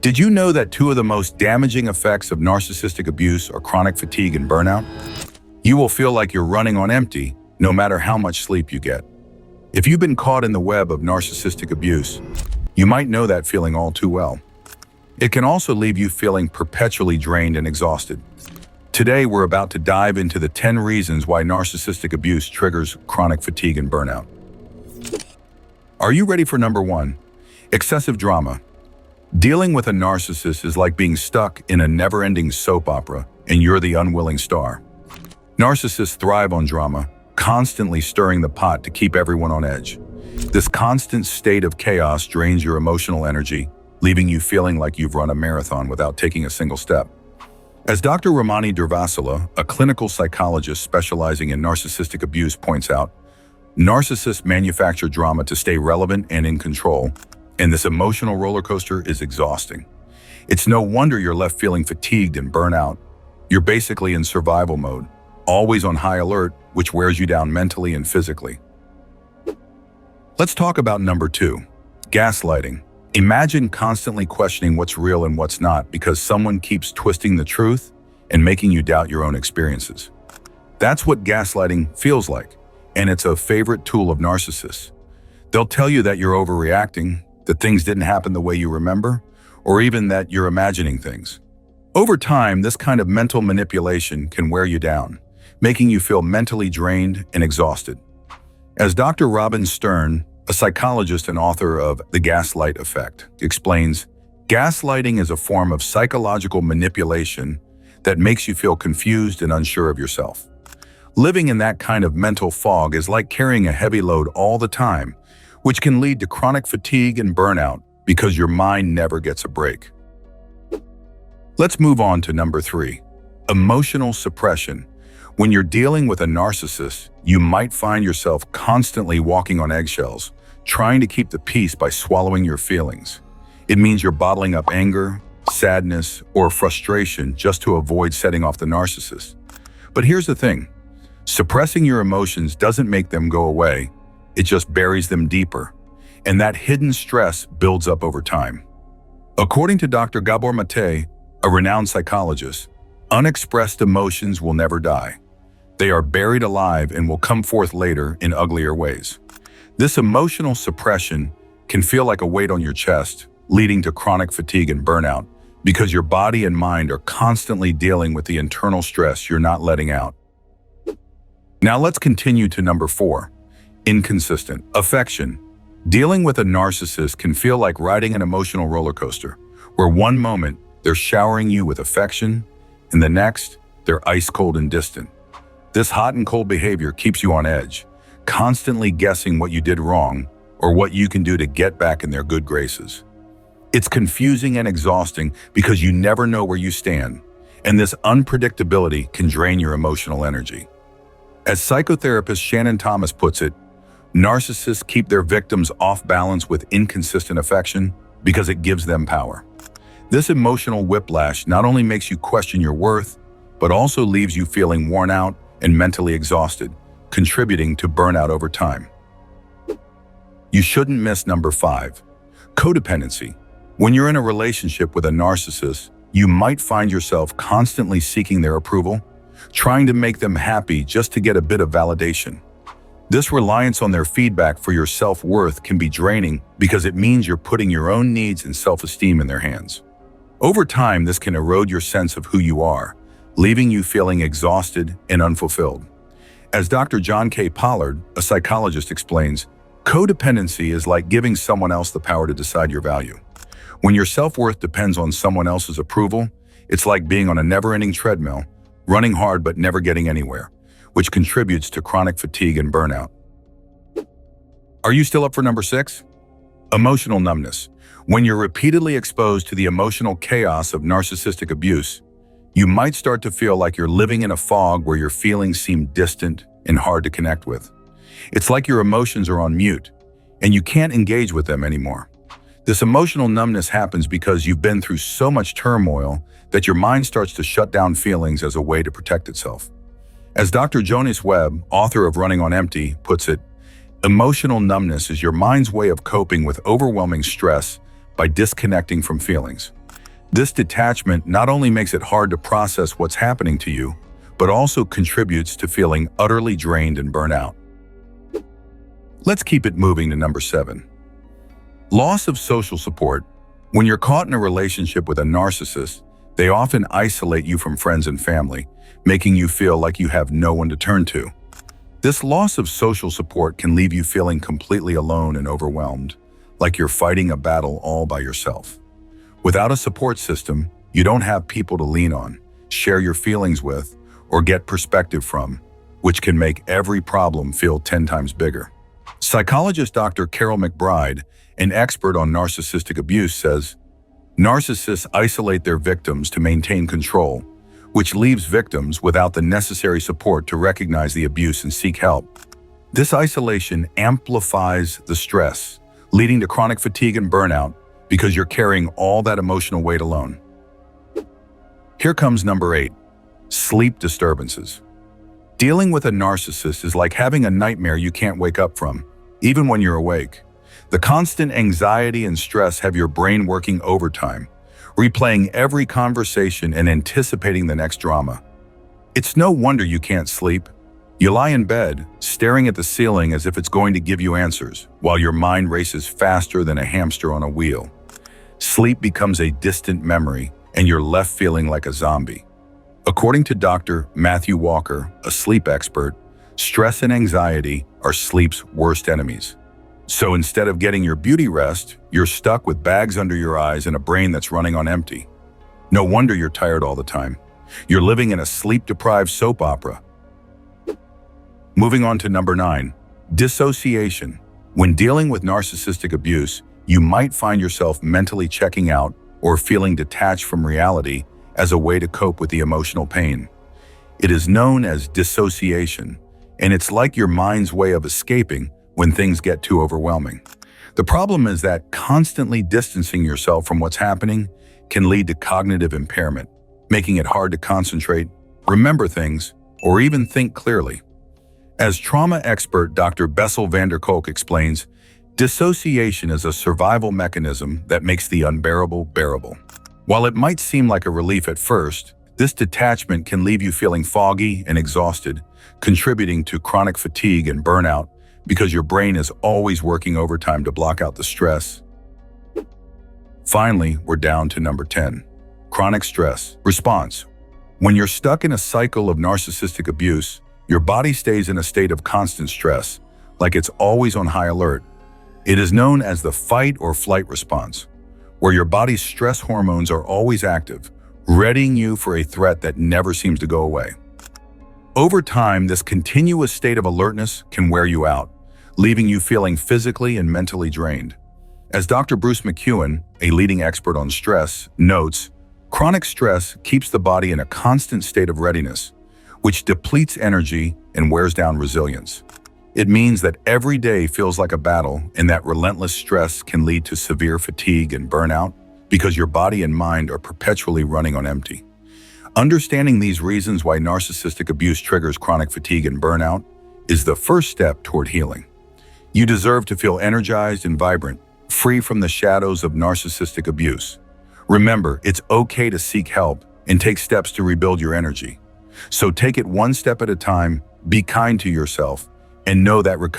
Did you know that two of the most damaging effects of narcissistic abuse are chronic fatigue and burnout? You will feel like you're running on empty, no matter how much sleep you get. If you've been caught in the web of narcissistic abuse, you might know that feeling all too well. It can also leave you feeling perpetually drained and exhausted. Today, we're about to dive into the 10 reasons why narcissistic abuse triggers chronic fatigue and burnout. Are you ready for number 1? Excessive drama. Dealing with a narcissist is like being stuck in a never-ending soap opera, and you're the unwilling star. Narcissists thrive on drama, constantly stirring the pot to keep everyone on edge. This constant state of chaos drains your emotional energy, leaving you feeling like you've run a marathon without taking a single step. As Dr. Ramani Durvasula, a clinical psychologist specializing in narcissistic abuse, points out, narcissists manufacture drama to stay relevant and in control, and this emotional roller coaster is exhausting. It's no wonder you're left feeling fatigued and burnt out. You're basically in survival mode, always on high alert, which wears you down mentally and physically. Let's talk about number 2, gaslighting. Imagine constantly questioning what's real and what's not because someone keeps twisting the truth and making you doubt your own experiences. That's what gaslighting feels like, and it's a favorite tool of narcissists. They'll tell you that you're overreacting, that things didn't happen the way you remember, or even that you're imagining things. Over time, this kind of mental manipulation can wear you down, making you feel mentally drained and exhausted. As Dr. Robin Stern, a psychologist and author of The Gaslight Effect, explains, gaslighting is a form of psychological manipulation that makes you feel confused and unsure of yourself. Living in that kind of mental fog is like carrying a heavy load all the time, which can lead to chronic fatigue and burnout because your mind never gets a break. Let's move on to number 3, emotional suppression. When you're dealing with a narcissist, you might find yourself constantly walking on eggshells, trying to keep the peace by swallowing your feelings. It means you're bottling up anger, sadness, or frustration just to avoid setting off the narcissist. But here's the thing, suppressing your emotions doesn't make them go away. It just buries them deeper, and that hidden stress builds up over time. According to Dr. Gabor Mate, a renowned psychologist, unexpressed emotions will never die. They are buried alive and will come forth later in uglier ways. This emotional suppression can feel like a weight on your chest, leading to chronic fatigue and burnout, because your body and mind are constantly dealing with the internal stress you're not letting out. Now let's continue to number 4. Inconsistent affection. Dealing with a narcissist can feel like riding an emotional roller coaster, where one moment they're showering you with affection, and the next they're ice cold and distant. This hot and cold behavior keeps you on edge, constantly guessing what you did wrong or what you can do to get back in their good graces. It's confusing and exhausting because you never know where you stand, and this unpredictability can drain your emotional energy. As psychotherapist Shannon Thomas puts it, narcissists keep their victims off balance with inconsistent affection because it gives them power. This emotional whiplash not only makes you question your worth, but also leaves you feeling worn out and mentally exhausted, contributing to burnout over time. You shouldn't miss number 5, codependency. When you're in a relationship with a narcissist, you might find yourself constantly seeking their approval, trying to make them happy just to get a bit of validation. This reliance on their feedback for your self-worth can be draining because it means you're putting your own needs and self-esteem in their hands. Over time, this can erode your sense of who you are, leaving you feeling exhausted and unfulfilled. As Dr. John K. Pollard, a psychologist, explains, codependency is like giving someone else the power to decide your value. When your self-worth depends on someone else's approval, it's like being on a never-ending treadmill, running hard but never getting anywhere, which contributes to chronic fatigue and burnout. Are you still up for number 6? Emotional numbness. When you're repeatedly exposed to the emotional chaos of narcissistic abuse, you might start to feel like you're living in a fog where your feelings seem distant and hard to connect with. It's like your emotions are on mute, and you can't engage with them anymore. This emotional numbness happens because you've been through so much turmoil that your mind starts to shut down feelings as a way to protect itself. As Dr. Jonas Webb, author of Running on Empty, puts it, emotional numbness is your mind's way of coping with overwhelming stress by disconnecting from feelings. This detachment not only makes it hard to process what's happening to you, but also contributes to feeling utterly drained and burnt out. Let's keep it moving to number 7. Loss of social support. When you're caught in a relationship with a narcissist, they often isolate you from friends and family, making you feel like you have no one to turn to. This loss of social support can leave you feeling completely alone and overwhelmed, like you're fighting a battle all by yourself. Without a support system, you don't have people to lean on, share your feelings with, or get perspective from, which can make every problem feel 10 times bigger. Psychologist Dr. Carol McBride, an expert on narcissistic abuse, says, narcissists isolate their victims to maintain control, which leaves victims without the necessary support to recognize the abuse and seek help. This isolation amplifies the stress, leading to chronic fatigue and burnout because you're carrying all that emotional weight alone. Here comes number 8, sleep disturbances. Dealing with a narcissist is like having a nightmare you can't wake up from, even when you're awake. The constant anxiety and stress have your brain working overtime, replaying every conversation and anticipating the next drama. It's no wonder you can't sleep. You lie in bed, staring at the ceiling as if it's going to give you answers, while your mind races faster than a hamster on a wheel. Sleep becomes a distant memory, and you're left feeling like a zombie. According to Dr. Matthew Walker, a sleep expert, stress and anxiety are sleep's worst enemies. So instead of getting your beauty rest, you're stuck with bags under your eyes and a brain that's running on empty. No wonder you're tired all the time. You're living in a sleep-deprived soap opera. Moving on to number 9, dissociation. When dealing with narcissistic abuse, you might find yourself mentally checking out or feeling detached from reality as a way to cope with the emotional pain. It is known as dissociation, and it's like your mind's way of escaping when things get too overwhelming. The problem is that constantly distancing yourself from what's happening can lead to cognitive impairment, making it hard to concentrate, remember things, or even think clearly. As trauma expert Dr. Bessel van der Kolk explains, dissociation is a survival mechanism that makes the unbearable bearable. While it might seem like a relief at first, this detachment can leave you feeling foggy and exhausted, contributing to chronic fatigue and burnout because your brain is always working overtime to block out the stress. Finally, we're down to number 10, chronic stress response. When you're stuck in a cycle of narcissistic abuse, your body stays in a state of constant stress, like it's always on high alert. It is known as the fight or flight response, where your body's stress hormones are always active, readying you for a threat that never seems to go away. Over time, this continuous state of alertness can wear you out, leaving you feeling physically and mentally drained. As Dr. Bruce McEwen, a leading expert on stress, notes, chronic stress keeps the body in a constant state of readiness, which depletes energy and wears down resilience. It means that every day feels like a battle, and that relentless stress can lead to severe fatigue and burnout because your body and mind are perpetually running on empty. Understanding these reasons why narcissistic abuse triggers chronic fatigue and burnout is the first step toward healing. You deserve to feel energized and vibrant, free from the shadows of narcissistic abuse. Remember, it's okay to seek help and take steps to rebuild your energy. So take it one step at a time, be kind to yourself, and know that recovery